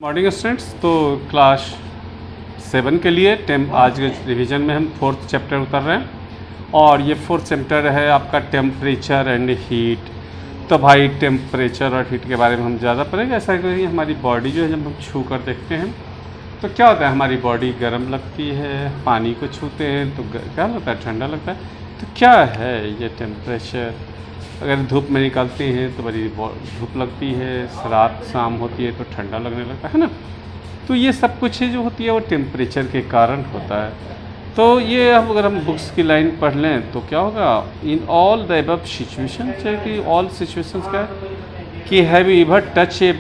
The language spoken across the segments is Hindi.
Morning students. तो क्लास 7 के लिए आज के रिवीजन में हम 4th चैप्टर उतर रहे हैं और ये 4th चैप्टर है आपका टेम्परेचर एंड हीट। तो भाई टेम्परेचर और हीट के बारे में हम ज़्यादा पढ़ेंगे। ऐसा कि हमारी बॉडी जो है जब हम छू कर देखते हैं तो क्या होता है, हमारी बॉडी गर्म लगती है, पानी को छूते हैं तो क्या लगता है, ठंडा लगता है। तो क्या है ये टेम्परेचर? अगर धूप में निकलते हैं तो बड़ी धूप लगती है, रात शाम होती है तो ठंडा लगने लगता है ना। तो ये सब कुछ जो होती है वो टेम्परेचर के कारण होता है। तो ये अब अगर हम बुक्स की लाइन पढ़ लें तो क्या होगा, in all the above situation, चाहे कि ऑल सिचुएशंस का है कि have you ever touch a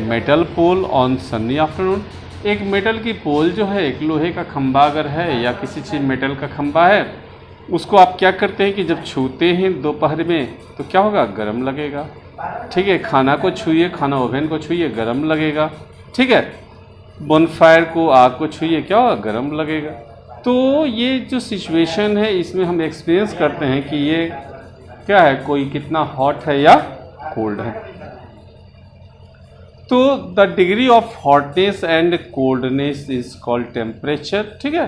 metal pole on sunny afternoon. एक मेटल की पोल जो है, एक लोहे का खंबा अगर है या किसी चीज़ मेटल का खंबा है, उसको आप क्या करते हैं कि जब छूते हैं दोपहर में तो क्या होगा, गर्म लगेगा। ठीक है, खाना को छूइए, खाना ओवन को छूइए, गर्म लगेगा। ठीक है, बोनफायर को, आग को छूइए, क्या होगा, गर्म लगेगा। तो ये जो सिचुएशन है इसमें हम एक्सपीरियंस करते हैं कि ये क्या है, कोई कितना हॉट है या कोल्ड है। तो the degree of hotness and coldness is called temperature. ठीक है,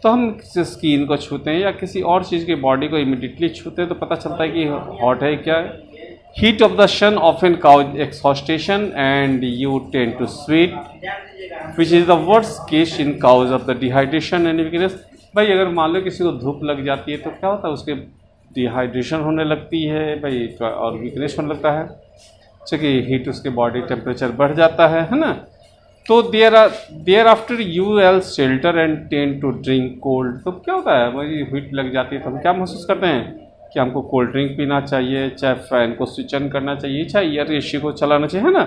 तो हम किसी स्किन को छूते हैं या किसी और चीज़ की बॉडी को इमिडिएटली छूते हैं तो पता चलता है कि हॉट है क्या है। Heat of the sun often causes exhaustion and you tend to sweat which is the worst case in causes of the dehydration and weakness. भाई अगर मान लो किसी को धूप लग जाती है तो क्या होता है, उसके डिहाइड्रेशन होने लगती है भाई, और वीकनेस होने लगता है, क्योंकि हीट उसके बॉडी टेम्परेचर बढ़ जाता है ना। तो thereafter you'll shelter and tend to drink cold. तो क्या होता है, वही हीट लग जाती है तो हम क्या महसूस करते हैं कि हमको कोल्ड ड्रिंक पीना चाहिए, चाहे फैन को स्विच ऑन करना चाहिए, चाहे एयर एसी को चलाना चाहिए, है ना।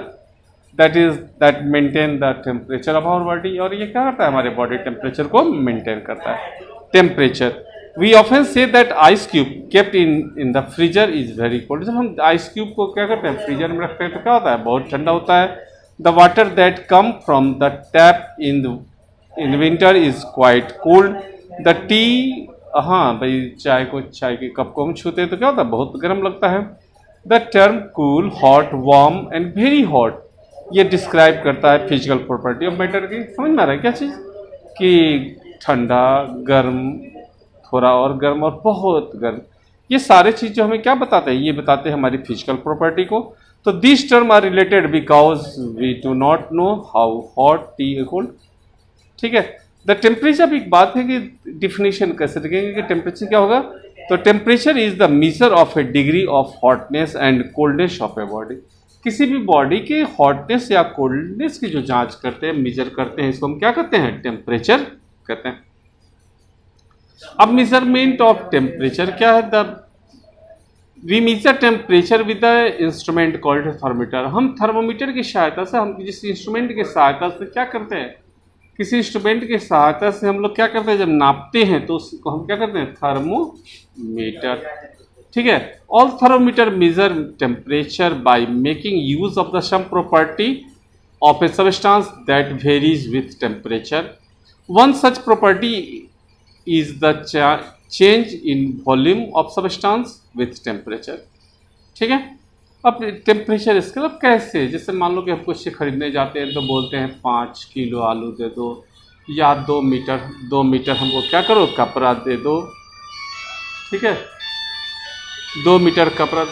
That maintain the temperature of our body. और ये क्या करता है, हमारे बॉडी टेम्परेचर को मेंटेन करता है। Temperature we often see that ice cube kept in the freezer is very cold. जब हम आइस क्यूब को क्या करते हैं, फ्रीजर में रखते हैं तो क्या होता है, बहुत ठंडा होता है। The water that come from the tap in winter is quite cold. The tea, हाँ भाई, चाय के कप को हम छूते हैं तो क्या होता है, बहुत गर्म लगता है। The term cool, hot, warm and very hot ये डिस्क्राइब करता है फिजिकल प्रॉपर्टी ऑफ मैटर की। समझ में आ रहा है क्या चीज़, कि ठंडा, गर्म, थोड़ा और गर्म और बहुत गर्म, ये सारे चीज़ जो हमें क्या बताते हैं, ये बताते हैं हमारी फिजिकल प्रॉपर्टी को। तो this term are related because we do not know how hot to cold. ठीक है, द टेम्परेचर एक बात है कि डिफिनेशन कैसे देखेंगे कि टेम्परेचर क्या होगा। तो temperature is the measure of A degree of hotness and coldness of a body. किसी भी बॉडी के हॉटनेस या कोल्डनेस की जो जांच करते हैं, मेजर करते हैं, इसको हम क्या कहते हैं, टेम्परेचर कहते हैं। अब मेजरमेंट ऑफ टेम्परेचर क्या है, the we measure temperature with the instrument called thermometer. हम थर्मोमीटर की सहायता से, हम जिस इंस्ट्रूमेंट की सहायता से क्या करते हैं, किसी इंस्ट्रूमेंट की सहायता से हम लोग क्या करते हैं, जब नापते हैं तो उसको हम क्या करते हैं, थर्मोमीटर। ठीक है, all thermometer measure temperature by making use of the some property of a substance that varies with temperature. One such property is the change in volume of substance with temperature. ठीक है, अब टेम्परेचर स्केल अब कैसे, जैसे मान लो कि हम कुछ खरीदने जाते हैं तो बोलते हैं 5 किलो आलू दे दो, या 2 मीटर हमको क्या करो, कपड़ा दे दो। ठीक है, 2 मीटर कपड़ा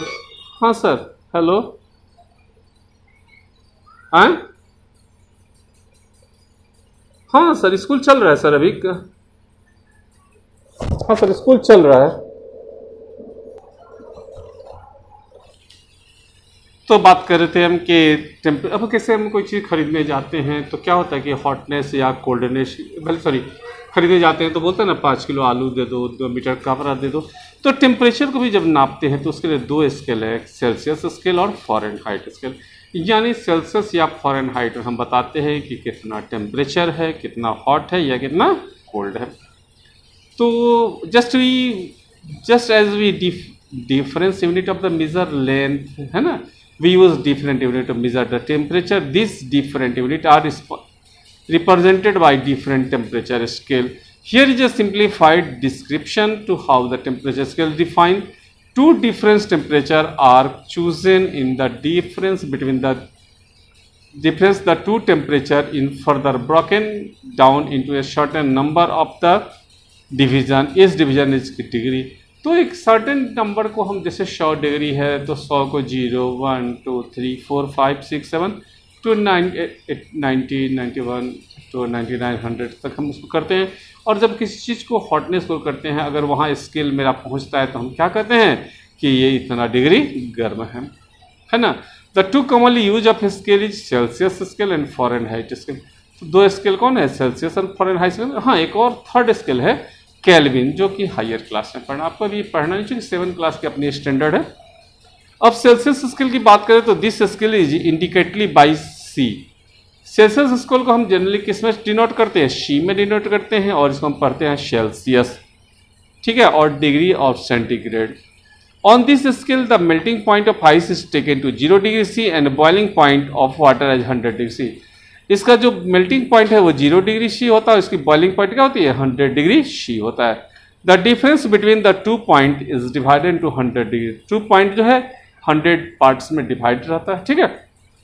हाँ सर, हेलो, हाँ सर, स्कूल चल रहा है सर अभी। हाँ सर, स्कूल चल रहा है। तो बात कर रहे थे हम कि अब कैसे हम कोई चीज़ खरीदने जाते हैं तो क्या होता है कि हॉटनेस या कोल्डनेस, खरीदने जाते हैं तो बोलते हैं ना 5 किलो आलू दे दो, 2 मीटर कपड़ा दे दो। तो टेम्परेचर को भी जब नापते हैं तो उसके लिए 2 स्केल है, सेल्सियस स्केल और फ़ारेनहाइट स्केल। यानी सेल्सियस या फ़ारेनहाइट हम बताते हैं कि कितना टेम्परेचर है, कितना हॉट है या कितना कोल्ड है। तो just as we difference unit of the measure length है ना, we use different unit to measure the temperature. These different unit are represented by different temperature scale. Here is a simplified description to how the temperature scale defined. Two different temperature are chosen in the difference between the difference the two temperature in further broken down into a certain number of the division, इस डिवीजन इज डिग्री। तो एक सर्टेन नंबर को हम जैसे 100 डिग्री है तो 100 को 0 1 2 3 4 5 6 7 to 90 91 to 9900 तक हम उसको करते हैं। और जब किसी चीज़ को हॉटनेस को करते हैं, अगर वहाँ स्केल मेरा पहुँचता है तो हम क्या कहते हैं कि ये इतना डिग्री गर्म है ना। The two commonly use of scale is Celsius scale and Fahrenheit scale. तो दो स्केल कौन है, सेल्सियस और फ़ारेनहाइट स्केल। हाँ, एक और थर्ड स्केल है केल्विन, जो कि हायर क्लास में पढ़ना, आपको अभी पढ़ना नहीं चाहिए, 7 क्लास की अपनी स्टैंडर्ड है। अब सेल्सियस स्केल की बात करें तो this scale is indicatedly by C. Celsius scale को हम जनरली किस में डिनोट करते हैं, सी में डिनोट करते हैं, और इसको हम पढ़ते हैं सेल्सियस, ठीक है, और degree of centigrade. On this scale, the melting point of ice is taken to 0 degree C and boiling point of water as 100 degree C. इसका जो मेल्टिंग पॉइंट है वो 0 डिग्री C होता है, उसकी बॉइलिंग पॉइंट क्या होती है, 100 डिग्री C होता है। The difference between the two point is divided to 100 degree. Two point जो है 100 पार्ट्स में डिवाइड रहता है, ठीक है।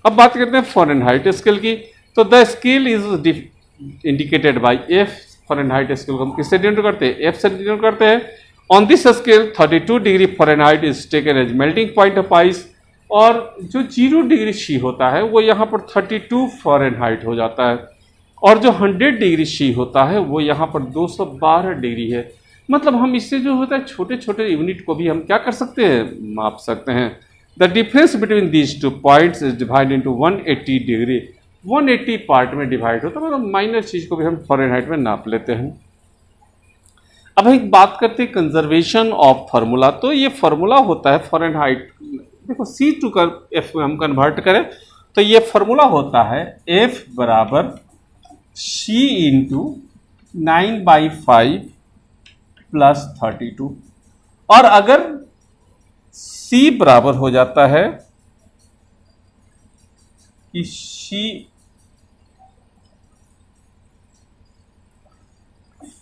अब बात करते हैं फ़ारेनहाइट स्केल की। तो the scale is indicated by F। Fahrenheit scale को हम किससे डिनोट करते हैं, F से डिनोट करते हैं। On this scale 32 degree Fahrenheit is taken as melting point of ice, और जो 0 डिग्री C होता है वो यहाँ पर 32 फ़ारेनहाइट हो जाता है, और जो 100 डिग्री C होता है वो यहाँ पर 212 डिग्री है। मतलब हम इससे जो होता है छोटे छोटे यूनिट को भी हम क्या कर सकते हैं, माप सकते हैं। The difference between these two points is divide into 180 degree. 180 part में डिवाइड होता है, मतलब माइनर चीज़ को भी हम फ़ारेनहाइट में नाप लेते हैं। अब एक बात करते हैं कंजर्वेशन ऑफ फार्मूला। तो ये फार्मूला होता है फ़ारेनहाइट, देखो C टू कर F में हम कन्वर्ट करें तो ये फार्मूला होता है F बराबर C इंटू 9/5 प्लस 32। और अगर C बराबर हो जाता है कि C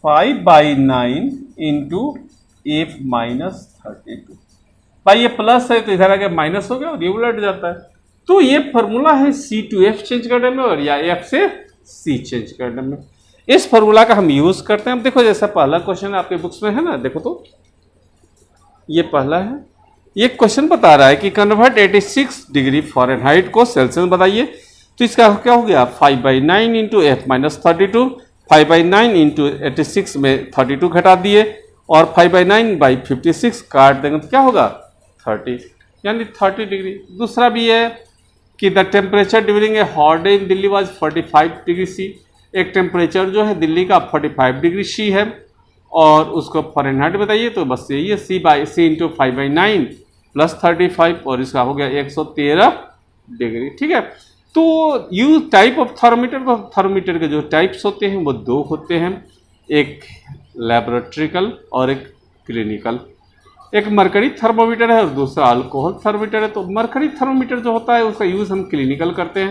5/9 इंटू F माइनस 32। भाई ये प्लस है तो इधर आके माइनस हो गया और ये उलट जाता है। तो ये फॉर्मूला है C टू F चेंज करने में और या F से C चेंज करने में। इस फॉर्मूला का हम यूज करते हैं। अब देखो जैसा पहला क्वेश्चन आपके बुक्स में है ना, देखो तो ये पहला है, ये क्वेश्चन बता रहा है कि कन्वर्ट 86 डिग्री फ़ारेनहाइट को सेल्सियस बताइए। तो इसका क्या हो गया, 5/9 इंटू F माइनस 32। 5/9 इंटू 86 में 32 घटा दिए और 5/9/56 काट देंगे तो क्या होगा 30, यानी 30 डिग्री। दूसरा भी है कि the temperature during a hot day in Delhi was 45 degree C। एक टेम्परेचर जो है दिल्ली का 45 डिग्री C है और उसको फ़ारेनहाइट बताइए। तो बस यही है C इंटू 5/9 प्लस 35 और इसका हो गया 113 डिग्री, ठीक है। तो यूज टाइप ऑफ थर्मोमीटर, तो थर्मोमीटर के जो टाइप्स होते हैं वो दो होते हैं, एक लैबोरेट्रिकल और एक क्लिनिकल। एक मरकरी थर्मोमीटर है और दूसरा अल्कोहल थर्मोमीटर है। तो मरकरी थर्मोमीटर जो होता है उसका यूज़ हम क्लिनिकल करते हैं,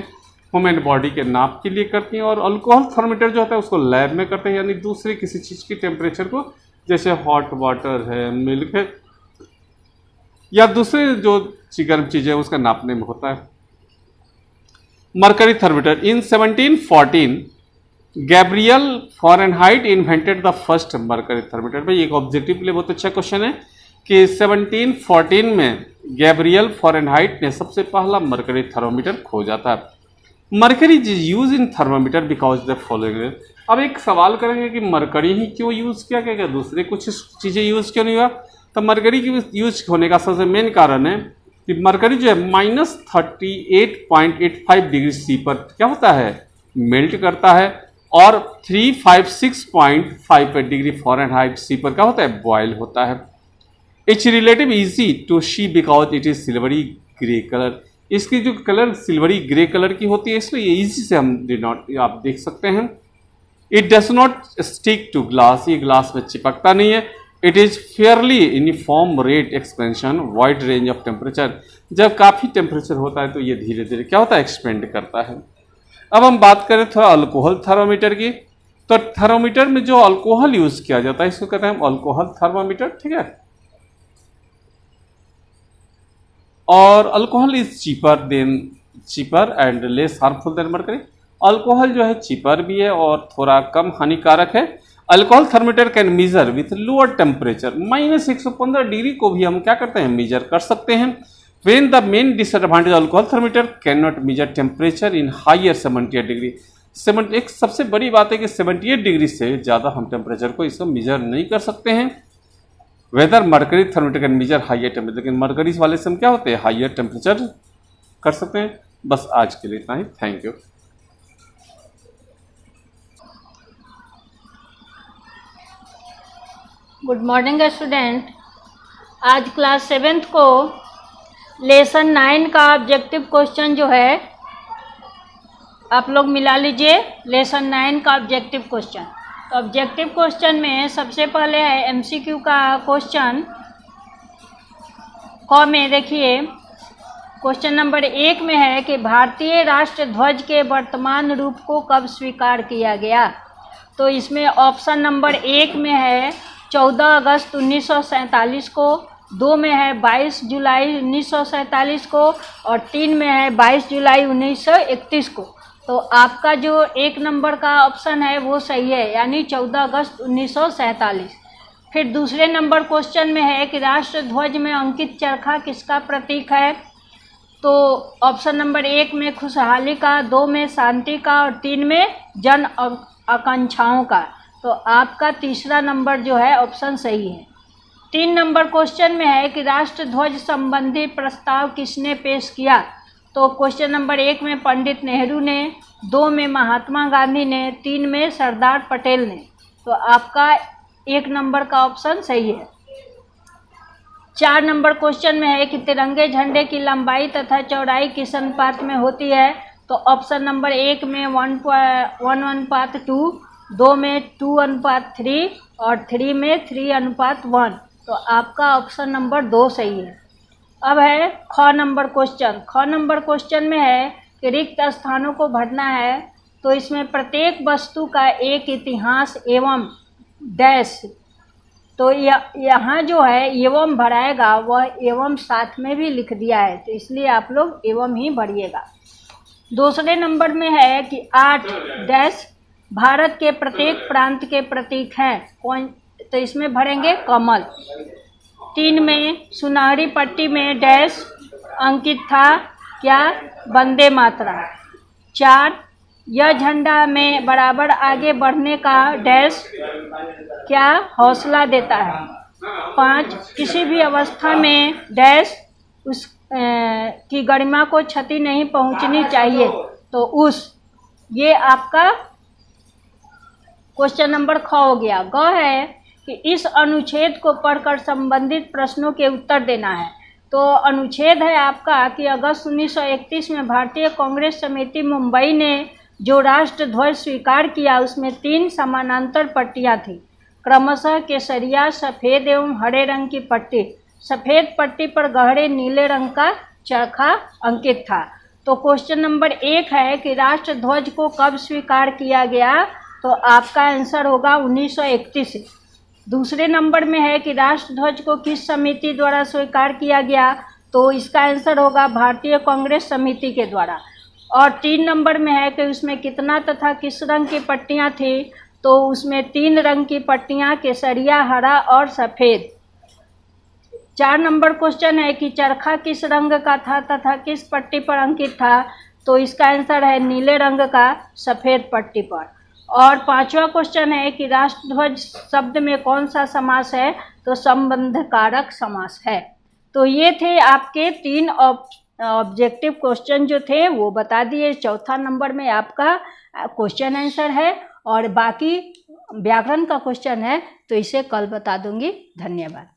ह्यूमन बॉडी के नाप के लिए करते हैं, और अल्कोहल थर्मोमीटर जो होता है उसको लैब में करते हैं, यानी दूसरी किसी चीज़ की टेम्परेचर को, जैसे हॉट वाटर है, मिल्क है, या दूसरे जो गर्म चीज़ें उसका नापने में होता है। Mercury thermometer in 1714 Gabriel Fahrenheit invented the first mercury thermometer. भाई एक ऑब्जेक्टिव के लिए बहुत अच्छा क्वेश्चन है कि 1714 में गैब्रियल फ़ारेनहाइट ने सबसे पहला मरकरी थर्मोमीटर खोजा था। Mercury is use in thermometer because the following. अब एक सवाल करेंगे कि मरकरी ही क्यों यूज़ किया गया, दूसरे कुछ चीज़ें यूज़ क्यों नहीं हुआ। तो मरकरी की यूज होने का सबसे मेन कारण है कि मरकरी जो है -38.85 डिग्री C पर क्या होता है, मेल्ट करता है, और 356.58 डिग्री फ़ारेनहाइट C पर क्या होता है, बॉयल होता है। It's relative easy to see because it is silvery grey colour. इसकी जो कलर सिल्वरी ग्रे कलर की होती है, इसलिए ये इजी से हम आप देख सकते हैं। It does not stick to glass, ये ग्लास में चिपकता नहीं है। It is fairly uniform rate expansion wide range of temperature. जब काफ़ी टेम्परेचर होता है तो ये धीरे धीरे क्या होता है, एक्सपेंड करता है। अब हम बात करें थोड़ा अल्कोहल थर्मोमीटर की। तो थर्मोमीटर में जो अल्कोहल यूज किया जाता है इसको कहते हैं अल्कोहल थर्मोमीटर, ठीक है। और alcohol is cheaper than cheaper and less harmful than mercury. Alcohol जो है चीपर भी है और थोड़ा कम हानिकारक है। Alcohol thermometer can major with lower temperature, -115 degree को भी हम क्या करते हैं, मेजर कर सकते हैं। When the main disadvantage alcohol thermometer cannot measure temperature in higher 78 degree. एक सबसे बड़ी बात है कि 78 डिग्री से ज़्यादा हम टेम्परेचर को इसको मेजर नहीं कर सकते हैं। Whether mercury thermometer can measure higher temperature, लेकिन मरकरी वाले से हम क्या होते हैं, हायर टेम्परेचर कर सकते हैं। बस आज के लिए इतना ही, thank you. Good morning student. आज क्लास 7th को लेसन 9 का ऑब्जेक्टिव क्वेश्चन जो है आप लोग मिला लीजिए। लेसन 9 का ऑब्जेक्टिव क्वेश्चन, तो ऑब्जेक्टिव क्वेश्चन में सबसे पहले है एमसीक्यू का क्वेश्चन। क में देखिए क्वेश्चन नंबर 1 में है कि भारतीय राष्ट्र ध्वज के वर्तमान रूप को कब स्वीकार किया गया। तो इसमें ऑप्शन नंबर 1 में है 14 अगस्त 1947 को, 2 में है 22 जुलाई 1947 को और 3 में है 22 जुलाई 1931 को। तो आपका जो 1 नंबर का ऑप्शन है वो सही है, यानी 14 अगस्त 1947। फिर दूसरे नंबर क्वेश्चन में है कि राष्ट्र ध्वज में अंकित चरखा किसका प्रतीक है। तो ऑप्शन नंबर 1 में खुशहाली का, 2 में शांति का और 3 में जन आकांक्षाओं का। तो आपका तीसरा नंबर जो है ऑप्शन सही है। 3 नंबर क्वेश्चन में है कि राष्ट्र ध्वज संबंधी प्रस्ताव किसने पेश किया। तो क्वेश्चन नंबर 1 में पंडित नेहरू ने, 2 में महात्मा गांधी ने, 3 में सरदार पटेल ने। तो आपका 1 नंबर का ऑप्शन सही है। 4 नंबर क्वेश्चन में है कि तिरंगे झंडे की लंबाई तथा चौड़ाई किस अनुपात में होती है। तो ऑप्शन नंबर 1 में 1:2, 2 में 2:3 और 3 में 3:1। तो आपका ऑप्शन नंबर 2 सही है। अब है ख नंबर क्वेश्चन। ख नंबर क्वेश्चन में है कि रिक्त स्थानों को भरना है। तो इसमें प्रत्येक वस्तु का एक इतिहास एवं डैश। तो यहाँ जो है एवं भराएगा वह एवं साथ में भी लिख दिया है, तो इसलिए आप लोग एवं ही भरिएगा। दूसरे नंबर में है कि 8 डैश भारत के प्रत्येक प्रांत के प्रतीक हैं कौन। तो इसमें भरेंगे कमल। 3 में सुनहरी पट्टी में डैश अंकित था, क्या, वंदे मातरम। 4 यह झंडा में बराबर आगे बढ़ने का डैश, क्या, हौसला देता है। 5 किसी भी अवस्था में डैश उस की गरिमा को क्षति नहीं पहुंचनी चाहिए। तो ये आपका क्वेश्चन नंबर ख हो गया। ग है कि इस अनुच्छेद को पढ़कर संबंधित प्रश्नों के उत्तर देना है। तो अनुच्छेद है आपका कि अगस्त 1931 में भारतीय कांग्रेस समिति मुंबई ने जो राष्ट्र ध्वज स्वीकार किया उसमें 3 समानांतर पट्टियां थी, क्रमशः केसरिया, सफ़ेद एवं हरे रंग की पट्टी। सफ़ेद पट्टी पर गहरे नीले रंग का चरखा अंकित था। तो क्वेश्चन नंबर 1 है कि राष्ट्र ध्वज को कब स्वीकार किया गया। तो आपका आंसर होगा 1931। दूसरे नंबर में है कि राष्ट्र ध्वज को किस समिति द्वारा स्वीकार किया गया। तो इसका आंसर होगा भारतीय कांग्रेस समिति के द्वारा। और 3 नंबर में है कि उसमें कितना तथा किस रंग की पट्टियां थी। तो उसमें 3 रंग की पट्टियां, केसरिया, हरा और सफ़ेद। 4 नंबर क्वेश्चन है कि चरखा किस रंग का था तथा किस पट्टी पर अंकित था। तो इसका आंसर है नीले रंग का, सफ़ेद पट्टी पर। और 5वां क्वेश्चन है कि राष्ट्र ध्वज शब्द में कौन सा समास है। तो संबंधकारक समास है। तो ये थे आपके 3 ऑब्जेक्टिव क्वेश्चन जो थे वो बता दिए। चौथा नंबर में आपका क्वेश्चन आंसर है और बाकी व्याकरण का क्वेश्चन है तो इसे कल बता दूंगी। धन्यवाद।